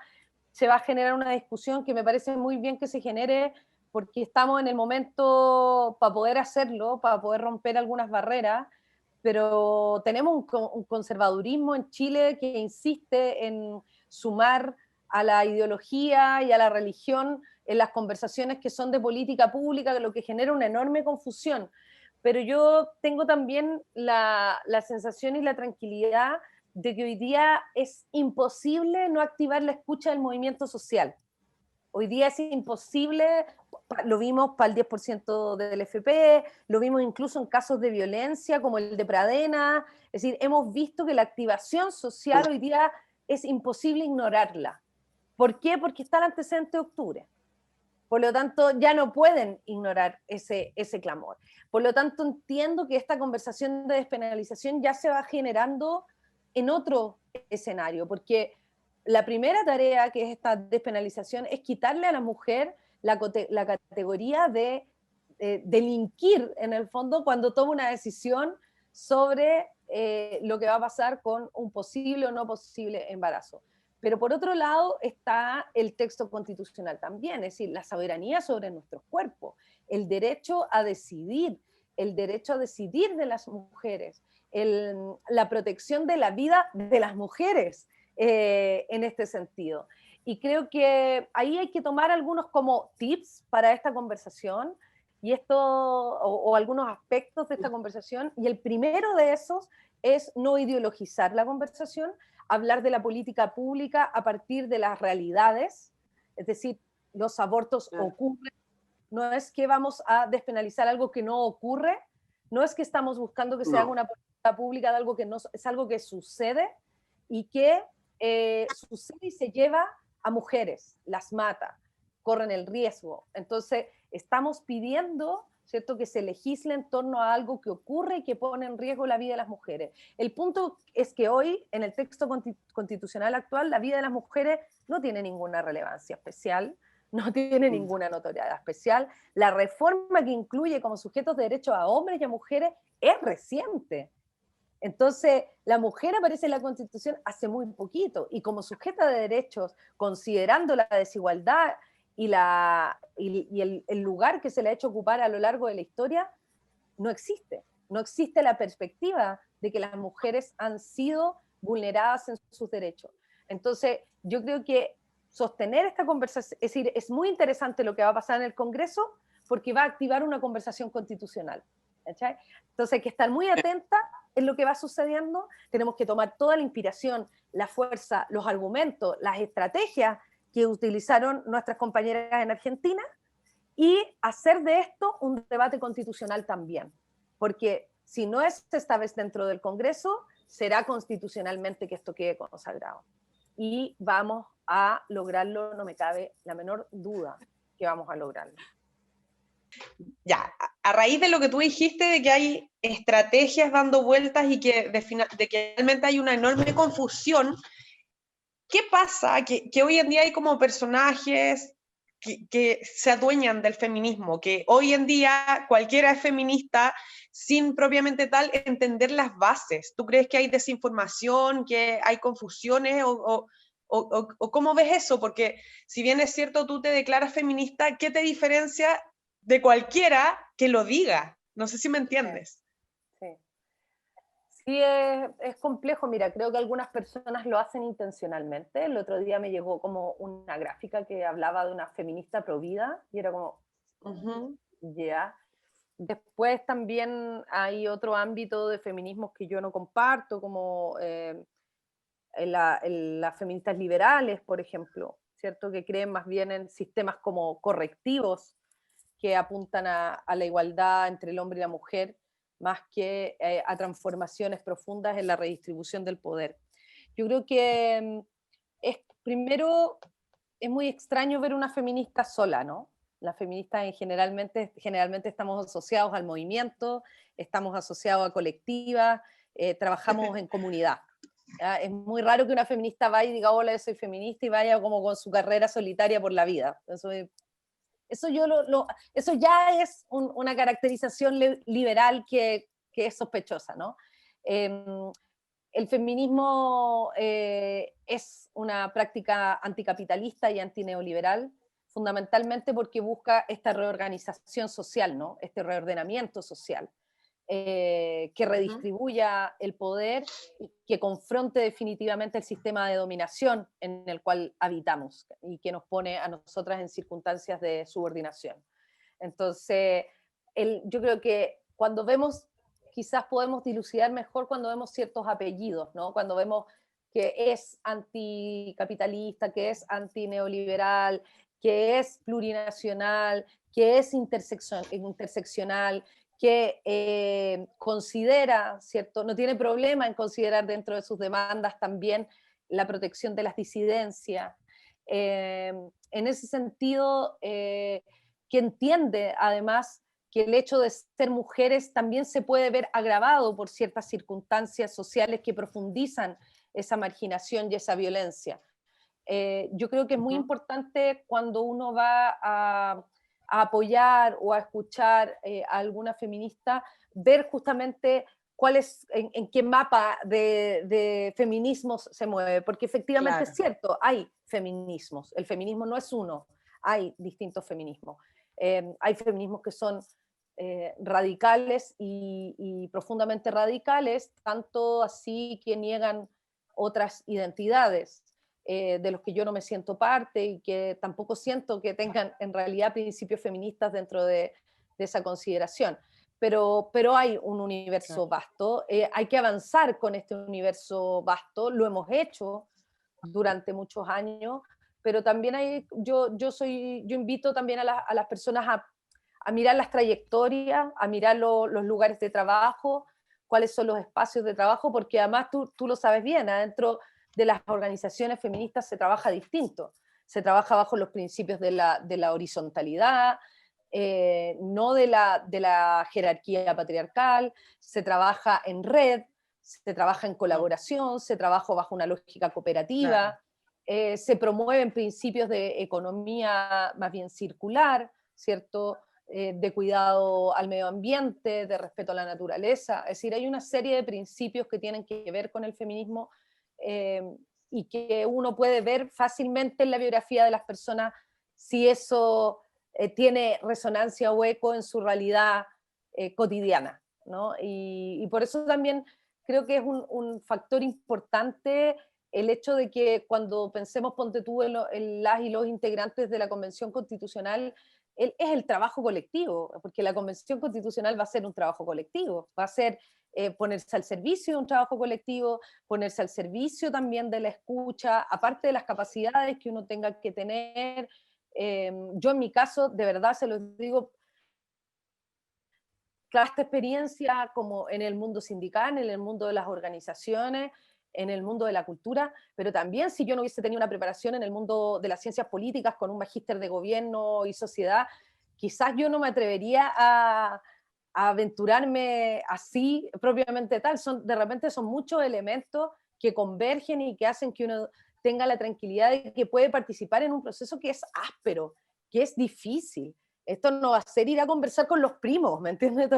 se va a generar una discusión que me parece muy bien que se genere, porque estamos en el momento para poder hacerlo, para poder romper algunas barreras, pero tenemos un conservadurismo en Chile que insiste en sumar a la ideología y a la religión en las conversaciones que son de política pública, lo que genera una enorme confusión. Pero yo tengo también la sensación y la tranquilidad de que hoy día es imposible no activar la escucha del movimiento social. Hoy día es imposible, lo vimos para el 10% del FP, lo vimos incluso en casos de violencia como el de Pradena, es decir, hemos visto que la activación social hoy día es imposible ignorarla. ¿Por qué? Porque está el antecedente de octubre. Por lo tanto, ya no pueden ignorar ese clamor. Por lo tanto, entiendo que esta conversación de despenalización ya se va generando en otro escenario, porque la primera tarea que es esta despenalización es quitarle a la mujer la categoría de delinquir, en el fondo, cuando toma una decisión sobre lo que va a pasar con un posible o no posible embarazo. Pero por otro lado está el texto constitucional también, es decir, la soberanía sobre nuestros cuerpos, el derecho a decidir de las mujeres, la protección de la vida de las mujeres en este sentido. Y creo que ahí hay que tomar algunos como tips para esta conversación y o algunos aspectos de esta conversación, y el primero de esos es no ideologizar la conversación, hablar de la política pública a partir de las realidades, es decir, los abortos ocurren, no es que vamos a despenalizar algo que no ocurre, no es que estamos buscando que se haga una política pública de algo que no, es algo que sucede y que sucede y se lleva a mujeres, las mata, corren el riesgo. Entonces, estamos pidiendo, ¿cierto?, que se legisle en torno a algo que ocurre y que pone en riesgo la vida de las mujeres. El punto es que hoy, en el texto constitucional actual, la vida de las mujeres no tiene ninguna relevancia especial, no tiene ninguna notoriedad especial. La reforma que incluye como sujetos de derechos a hombres y a mujeres es reciente. Entonces, la mujer aparece en la Constitución hace muy poquito, y como sujeta de derechos, considerando la desigualdad y el lugar que se le ha hecho ocupar a lo largo de la historia, no existe. No existe la perspectiva de que las mujeres han sido vulneradas en sus derechos. Entonces, yo creo que sostener esta conversación, es decir, es muy interesante lo que va a pasar en el Congreso, porque va a activar una conversación constitucional. ¿Cachai? Entonces hay que estar muy atenta en lo que va sucediendo, tenemos que tomar toda la inspiración, la fuerza, los argumentos, las estrategias que utilizaron nuestras compañeras en Argentina y hacer de esto un debate constitucional también, porque si no es esta vez dentro del Congreso, será constitucionalmente que esto quede consagrado. Y vamos a lograrlo, no me cabe la menor duda que vamos a lograrlo. Ya, a raíz de lo que tú dijiste, de que hay estrategias dando vueltas y que de que realmente hay una enorme confusión, ¿qué pasa? Que hoy en día hay como personajes que se adueñan del feminismo, que hoy en día cualquiera es feminista sin propiamente tal entender las bases. ¿Tú crees que hay desinformación, que hay confusiones o cómo ves eso? Porque si bien es cierto tú te declaras feminista, ¿qué te diferencia de cualquiera que lo diga? No sé si me entiendes. Sí, sí es complejo. Mira, creo que algunas personas lo hacen intencionalmente. El otro día me llegó como una gráfica que hablaba de una feminista provida y era como, ya. Después también hay otro ámbito de feminismos que yo no comparto, como las feministas liberales, por ejemplo, ¿cierto? Que creen más bien en sistemas como correctivos que apuntan a la igualdad entre el hombre y la mujer, más que a transformaciones profundas en la redistribución del poder. Yo creo que primero es muy extraño ver una feminista sola, ¿no? Las feministas generalmente estamos asociados al movimiento, estamos asociados a colectivas, trabajamos en comunidad. ¿Ya? Es muy raro que una feminista vaya y diga, hola, yo soy feminista, y vaya como con su carrera solitaria por la vida. Eso ya es una caracterización liberal que es sospechosa, ¿no? El feminismo es una práctica anticapitalista y antineoliberal, fundamentalmente porque busca esta reorganización social, ¿no? Este reordenamiento social. que redistribuya el poder y que confronte definitivamente el sistema de dominación en el cual habitamos y que nos pone a nosotras en circunstancias de subordinación. Entonces, yo creo que cuando vemos, quizás podemos dilucidar mejor cuando vemos ciertos apellidos, ¿no? Cuando vemos que es anticapitalista, que es antineoliberal, que es plurinacional, que es interseccional, que considera, ¿cierto? No tiene problema en considerar dentro de sus demandas también la protección de las disidencias. En ese sentido, que entiende además que el hecho de ser mujeres también se puede ver agravado por ciertas circunstancias sociales que profundizan esa marginación y esa violencia. Yo creo que es muy importante cuando uno va a apoyar o a escuchar a alguna feminista, ver justamente en qué mapa de feminismos se mueve, porque efectivamente es cierto, hay feminismos, el feminismo no es uno, hay distintos feminismos. Hay feminismos que son radicales y profundamente radicales, tanto así que niegan otras identidades, de los que yo no me siento parte y que tampoco siento que tengan en realidad principios feministas dentro de esa consideración. Pero hay un universo vasto, hay que avanzar con este universo vasto, lo hemos hecho durante muchos años, pero también yo invito también a las personas a mirar las trayectorias, a mirar los lugares de trabajo, cuáles son los espacios de trabajo, porque además tú lo sabes bien, adentro de las organizaciones feministas se trabaja distinto, se trabaja bajo los principios de la horizontalidad, no de la jerarquía patriarcal, se trabaja en red, se trabaja en colaboración, se trabaja bajo una lógica cooperativa, se promueven principios de economía más bien circular, ¿cierto? De cuidado al medio ambiente, de respeto a la naturaleza, es decir, hay una serie de principios que tienen que ver con el feminismo y que uno puede ver fácilmente en la biografía de las personas si eso tiene resonancia o eco en su realidad cotidiana, ¿no? Y por eso también creo que es un factor importante el hecho de que cuando pensemos, ponte tú, en las y los integrantes de la Convención Constitucional, es el trabajo colectivo, porque la Convención Constitucional va a ser un trabajo colectivo, va a ser ponerse al servicio de un trabajo colectivo, ponerse al servicio también de la escucha, aparte de las capacidades que uno tenga que tener. Yo en mi caso, de verdad se los digo, claro, esta experiencia como en el mundo sindical, en el mundo de las organizaciones, en el mundo de la cultura, pero también si yo no hubiese tenido una preparación en el mundo de las ciencias políticas con un magíster de gobierno y sociedad, quizás yo no me atrevería a aventurarme así propiamente tal. De repente son muchos elementos que convergen y que hacen que uno tenga la tranquilidad de que puede participar en un proceso que es áspero, que es difícil. Esto no va a ser ir a conversar con los primos, ¿me entiendes?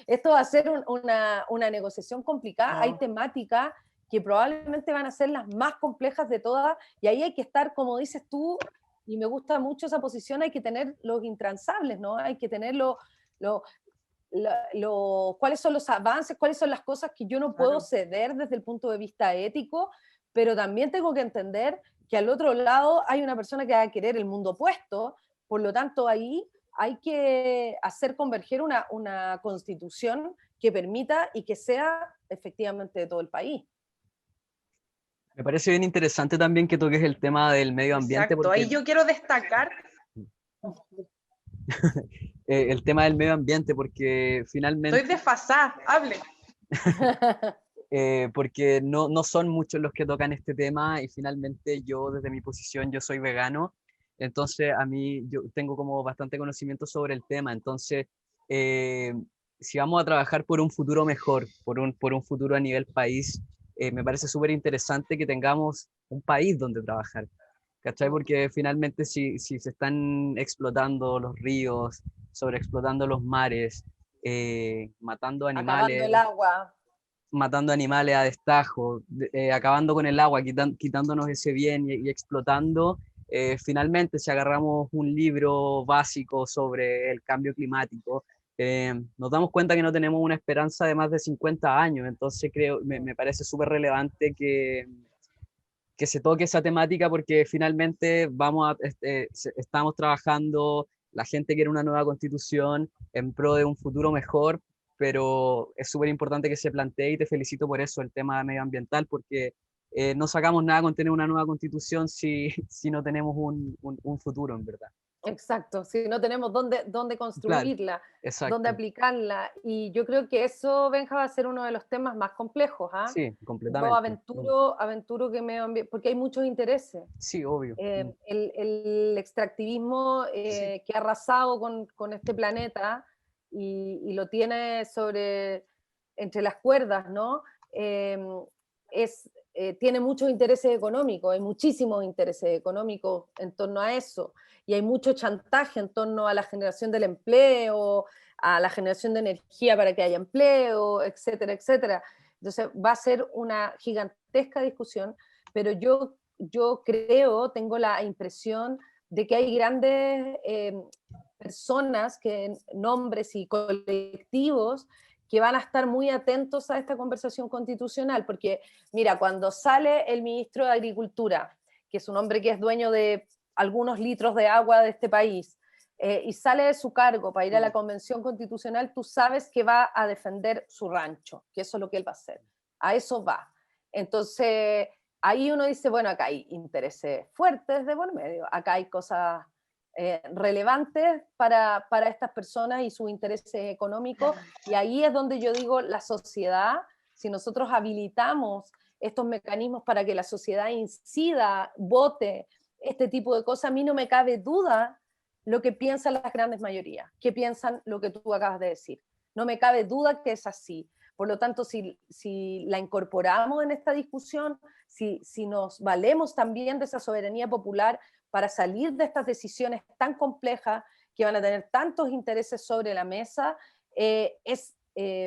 Esto va a ser una negociación complicada. Hay temáticas que probablemente van a ser las más complejas de todas, y ahí hay que estar, como dices tú, y me gusta mucho esa posición, hay que tener los intransables, ¿no? Hay que tener cuáles son los avances, cuáles son las cosas que yo no puedo ceder desde el punto de vista ético, pero también tengo que entender que al otro lado hay una persona que va a querer el mundo opuesto, por lo tanto ahí hay que hacer converger una constitución que permita y que sea efectivamente de todo el país. Me parece bien interesante también que toques el tema del medio ambiente. Exacto, ahí yo quiero destacar el tema del medio ambiente, porque finalmente... Estoy desfasada, hable. Porque no son muchos los que tocan este tema, y finalmente yo desde mi posición, yo soy vegano, entonces a mí yo tengo como bastante conocimiento sobre el tema. Entonces si vamos a trabajar por un futuro mejor, por un futuro a nivel país, me parece súper interesante que tengamos un país donde trabajar, ¿cachai? Porque finalmente si se están explotando los ríos, sobreexplotando los mares, matando animales, acabando el agua, matando animales a destajo, acabando con el agua, quitándonos ese bien y explotando, finalmente si agarramos un libro básico sobre el cambio climático, nos damos cuenta que no tenemos una esperanza de más de 50 años, entonces me parece súper relevante que se toque esa temática porque finalmente estamos trabajando, la gente quiere una nueva constitución en pro de un futuro mejor, pero es súper importante que se plantee, y te felicito por eso, el tema medioambiental, porque no sacamos nada con tener una nueva constitución si no tenemos un futuro, en verdad. Exacto, si no tenemos dónde Claro, construirla, dónde exacto. aplicarla. Y yo creo que eso, Benja, va a ser uno de los temas más complejos, ¿ah? Sí, Yo completamente. aventuro que porque hay muchos intereses. Sí, obvio. El extractivismo Sí. que ha arrasado con este planeta y lo tiene entre las cuerdas, ¿no? Tiene muchos intereses económicos, hay muchísimos intereses económicos en torno a eso, y hay mucho chantaje en torno a la generación del empleo, a la generación de energía para que haya empleo, etcétera, etcétera. Entonces va a ser una gigantesca discusión, pero yo creo, tengo la impresión de que hay grandes personas, nombres y colectivos que van a estar muy atentos a esta conversación constitucional, porque mira, cuando sale el ministro de Agricultura, que es un hombre que es dueño de algunos litros de agua de este país, y sale de su cargo para ir a la convención constitucional, tú sabes que va a defender su rancho, que eso es lo que él va a hacer, a eso va. Entonces, ahí uno dice, bueno, acá hay intereses fuertes de por medio, acá hay cosas relevantes para estas personas y sus intereses económicos, y ahí es donde yo digo, la sociedad, si nosotros habilitamos estos mecanismos para que la sociedad incida, vote, este tipo de cosas, a mí no me cabe duda lo que piensan las grandes mayorías, que piensan lo que tú acabas de decir. No me cabe duda que es así. Por lo tanto, si la incorporamos en esta discusión, si nos valemos también de esa soberanía popular para salir de estas decisiones tan complejas que van a tener tantos intereses sobre la mesa, es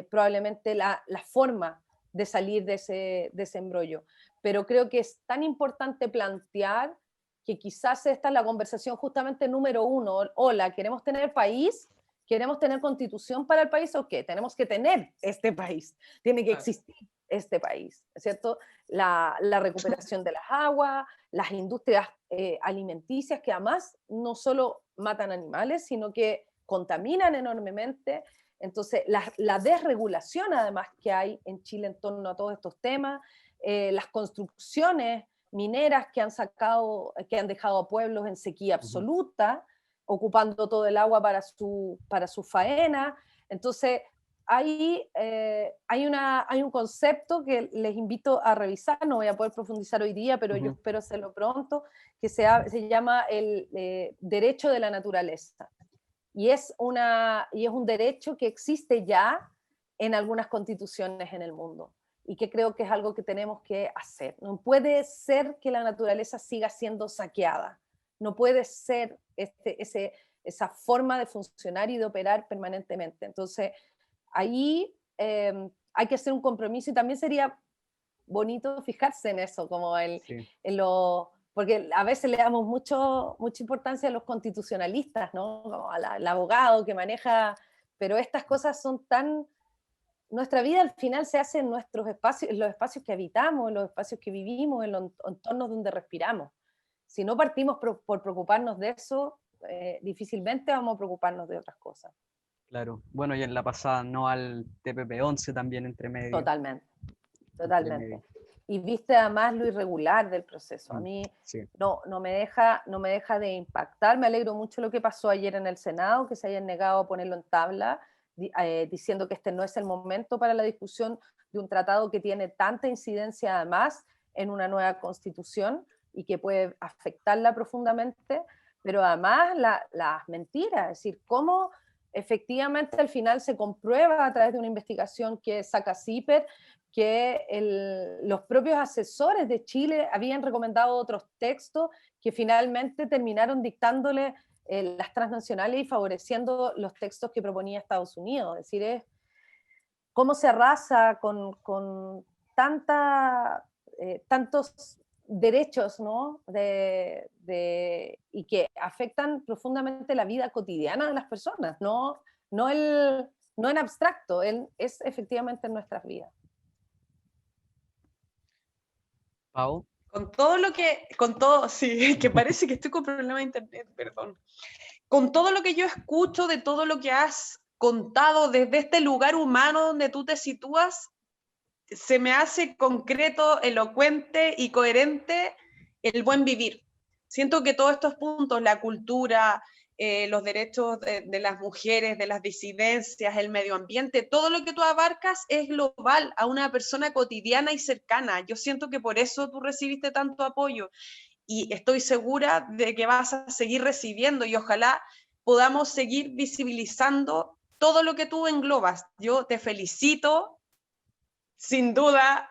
probablemente la forma de salir de ese embrollo. Pero creo que es tan importante plantear que quizás esta es la conversación justamente número uno. Hola, ¿queremos tener país? ¿Queremos tener constitución para el país o qué? Tenemos que tener este país, tiene que existir este país, ¿cierto? La recuperación de las aguas, las industrias alimenticias que además no solo matan animales, sino que contaminan enormemente. Entonces, la desregulación además que hay en Chile en torno a todos estos temas, las construcciones mineras que han dejado a pueblos en sequía absoluta, ocupando todo el agua para su faena. Entonces, hay un concepto que les invito a revisar, no voy a poder profundizar hoy día, pero yo espero hacerlo pronto, que se llama el derecho de la naturaleza. Y es un derecho que existe ya en algunas constituciones en el mundo, y que creo que es algo que tenemos que hacer. No puede ser que la naturaleza siga siendo saqueada, no puede ser esa forma de funcionar y de operar permanentemente. Entonces, ahí hay que hacer un compromiso, y también sería bonito fijarse en eso, como porque a veces le damos mucha importancia a los constitucionalistas, ¿no? Como al abogado que maneja, pero estas cosas son tan... Nuestra vida al final se hace en nuestros espacios, en los espacios que habitamos, en los espacios que vivimos, en los entornos donde respiramos. Si no partimos por preocuparnos de eso, difícilmente vamos a preocuparnos de otras cosas. Claro. Bueno, y en la pasada no al TPP-11 también entre medio. Totalmente, Entre totalmente. medio. Y viste además lo irregular del proceso. A mí Sí. no me deja de impactar. Me alegro mucho lo que pasó ayer en el Senado, que se hayan negado a ponerlo en tabla, diciendo que este no es el momento para la discusión de un tratado que tiene tanta incidencia además en una nueva constitución y que puede afectarla profundamente, pero además las mentiras, es decir, cómo efectivamente al final se comprueba a través de una investigación que saca CIPER que los propios asesores de Chile habían recomendado otros textos que finalmente terminaron dictándole las transnacionales y favoreciendo los textos que proponía Estados Unidos. Es decir, cómo se arrasa con tantos derechos, ¿no? Y que afectan profundamente la vida cotidiana de las personas, ¿no? no en abstracto, es efectivamente en nuestras vidas. Pau. Sí, que parece que estoy con problemas de internet, perdón. Con todo lo que yo escucho, de todo lo que has contado desde este lugar humano donde tú te sitúas, se me hace concreto, elocuente y coherente el buen vivir. Siento que todos estos puntos, la cultura, los derechos de las mujeres, de las disidencias, el medio ambiente, todo lo que tú abarcas es global a una persona cotidiana y cercana. Yo siento que por eso tú recibiste tanto apoyo y estoy segura de que vas a seguir recibiendo y ojalá podamos seguir visibilizando todo lo que tú englobas. Yo te felicito, sin duda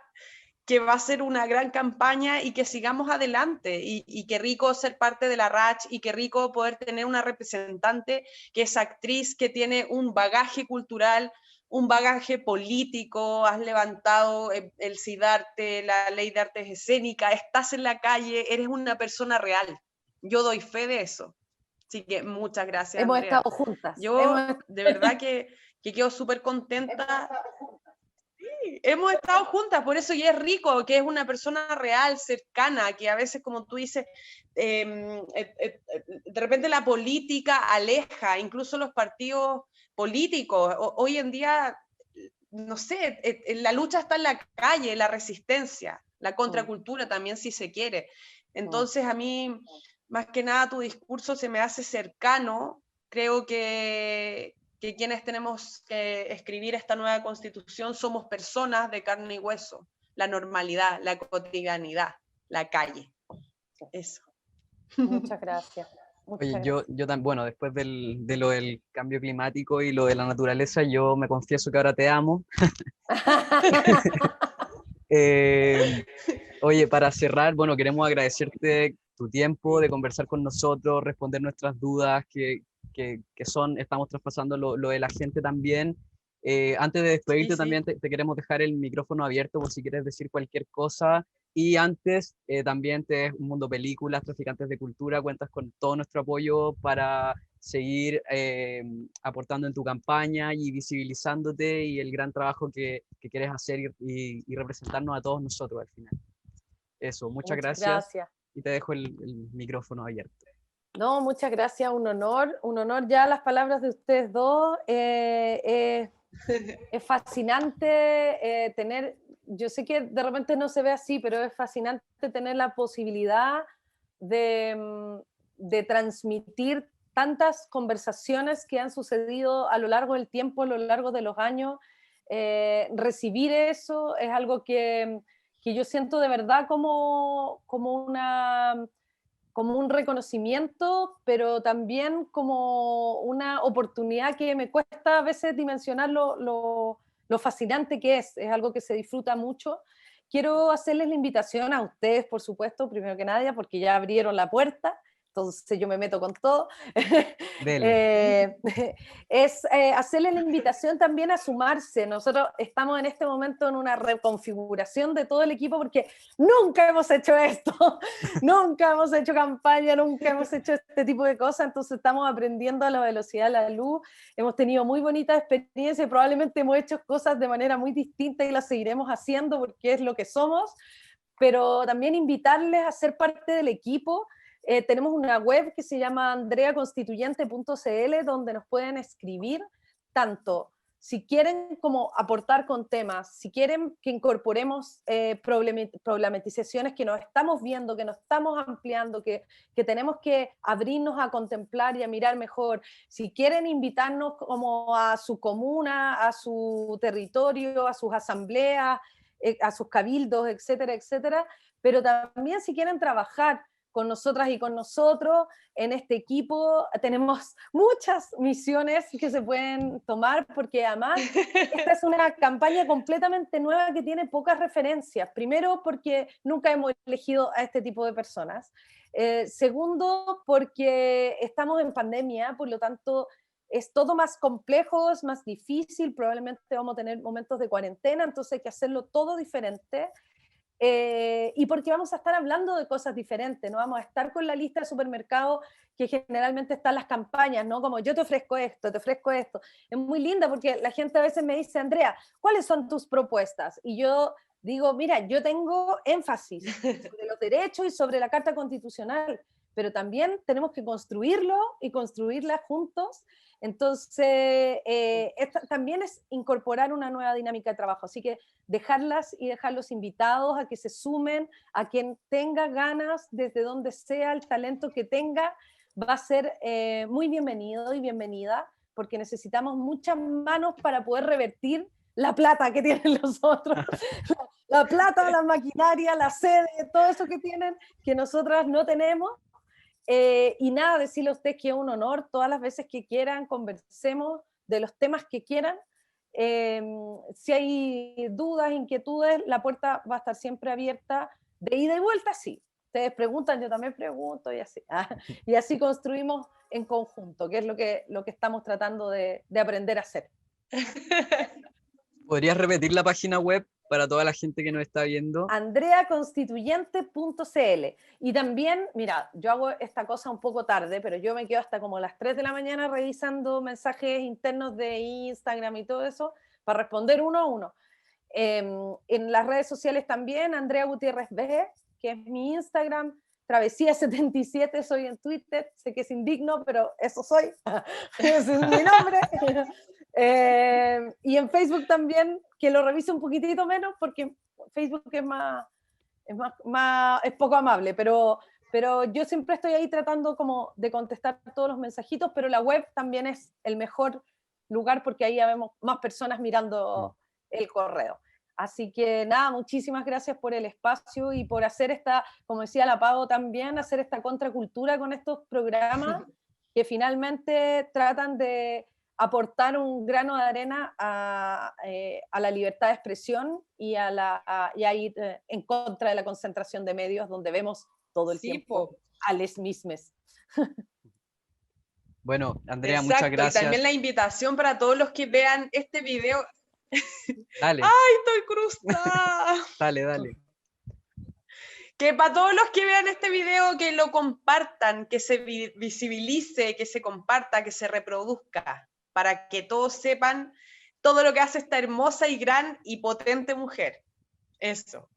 que va a ser una gran campaña y que sigamos adelante y qué rico ser parte de la RACH y qué rico poder tener una representante que es actriz, que tiene un bagaje cultural, un bagaje político, has levantado el CIDARTE, la ley de artes escénicas, estás en la calle, eres una persona real. Yo doy fe de eso. Así que muchas gracias, Hemos Andrea. estado juntas. Yo de verdad que quedo súper contenta. Hemos estado juntas, por eso ya es rico, que es una persona real, cercana, que a veces, como tú dices, de repente la política aleja, incluso los partidos políticos. Hoy en día, no sé, la lucha está en la calle, la resistencia, la contracultura también, si se quiere. Entonces, a mí, más que nada, tu discurso se me hace cercano. Creo que quienes tenemos que escribir esta nueva constitución somos personas de carne y hueso, la normalidad, la cotidianidad, la calle. Eso. Muchas gracias. Oye, yo también, bueno, después de lo del cambio climático y lo de la naturaleza, yo me confieso que ahora te amo. Oye, para cerrar, bueno, queremos agradecerte tu tiempo de conversar con nosotros, responder nuestras dudas, estamos traspasando lo de la gente también. Antes de despedirte, Sí. también te queremos dejar el micrófono abierto por si quieres decir cualquier cosa. Y antes, también Un Mundo Películas, Traficantes de Cultura, cuentas con todo nuestro apoyo para seguir aportando en tu campaña y visibilizándote y el gran trabajo que quieres hacer y representarnos a todos nosotros al final. Eso, muchas gracias. Y te dejo el micrófono abierto. No, muchas gracias, un honor ya las palabras de ustedes dos. Es fascinante tener, yo sé que de repente no se ve así, pero es fascinante tener la posibilidad de transmitir tantas conversaciones que han sucedido a lo largo del tiempo, a lo largo de los años. Recibir eso es algo que yo siento de verdad como un reconocimiento, pero también como una oportunidad que me cuesta a veces dimensionar lo fascinante que es algo que se disfruta mucho. Quiero hacerles la invitación a ustedes, por supuesto, primero que nada, porque ya abrieron la puerta, entonces yo me meto con todo. Hacerles la invitación también a sumarse. Nosotros estamos en este momento en una reconfiguración de todo el equipo porque nunca hemos hecho esto, nunca hemos hecho campaña, nunca hemos hecho este tipo de cosas, entonces estamos aprendiendo a la velocidad de la luz. Hemos tenido muy bonitas experiencias y probablemente hemos hecho cosas de manera muy distinta y las seguiremos haciendo porque es lo que somos, pero también invitarles a ser parte del equipo. Tenemos una web que se llama andreaconstituyente.cl donde nos pueden escribir tanto si quieren como aportar con temas, si quieren que incorporemos problematizaciones que nos estamos viendo, que nos estamos ampliando, que tenemos que abrirnos a contemplar y a mirar mejor, si quieren invitarnos como a su comuna, a su territorio, a sus asambleas, a sus cabildos, etcétera, etcétera, pero también si quieren trabajar con nosotras y con nosotros. En este equipo tenemos muchas misiones que se pueden tomar, porque además esta es una campaña completamente nueva que tiene pocas referencias. Primero, porque nunca hemos elegido a este tipo de personas. Segundo, porque estamos en pandemia, por lo tanto es todo más complejo, es más difícil, probablemente vamos a tener momentos de cuarentena, entonces hay que hacerlo todo diferente. y porque vamos a estar hablando de cosas diferentes, no vamos a estar con la lista de supermercados que generalmente están las campañas, ¿no? Como yo te ofrezco esto, te ofrezco esto. Es muy linda porque la gente a veces me dice, Andrea, ¿cuáles son tus propuestas? Y yo digo, mira, yo tengo énfasis sobre los derechos y sobre la Carta Constitucional, pero también tenemos que construirlo y construirla juntos. Entonces, también es incorporar una nueva dinámica de trabajo. Así que dejarlas y dejarlos invitados a que se sumen, a quien tenga ganas, desde donde sea el talento que tenga, va a ser muy bienvenido y bienvenida, porque necesitamos muchas manos para poder revertir la plata que tienen los otros, la plata, la maquinaria, la sede, todo eso que tienen, que nosotras no tenemos. Y nada, decirle a ustedes que es un honor, todas las veces que quieran, conversemos de los temas que quieran. Si hay dudas, inquietudes, la puerta va a estar siempre abierta, de ida y vuelta, sí. Ustedes preguntan, yo también pregunto, y así. Y así construimos en conjunto, que es lo que estamos tratando de aprender a hacer. ¿Podrías repetir la página web para toda la gente que nos está viendo? andreaconstituyente.cl. Y también, mira, yo hago esta cosa un poco tarde, pero yo me quedo hasta como las 3 de la mañana revisando mensajes internos de Instagram y todo eso para responder uno a uno. En las redes sociales también, Andrea Gutiérrez B, que es mi Instagram, Travesía77 soy en Twitter, sé que es indigno, pero eso soy, ese es mi nombre. Y en Facebook también, que lo revise un poquitito menos, porque Facebook es poco amable, pero yo siempre estoy ahí tratando como de contestar todos los mensajitos, pero la web también es el mejor lugar porque ahí ya vemos más personas mirando el correo. Así que nada, muchísimas gracias por el espacio y por hacer esta, como decía la Pau también, hacer esta contracultura con estos programas que finalmente tratan de aportar un grano de arena a la libertad de expresión y a ir en contra de la concentración de medios donde vemos todo el tiempo a les mismes. Bueno, Andrea, Exacto, muchas gracias. Y también la invitación para todos los que vean este video. Dale. ¡Ay, estoy cruzada! Dale. Que para todos los que vean este video, que lo compartan, que se visibilice, que se comparta, que se reproduzca, para que todos sepan todo lo que hace esta hermosa y gran y potente mujer. Eso.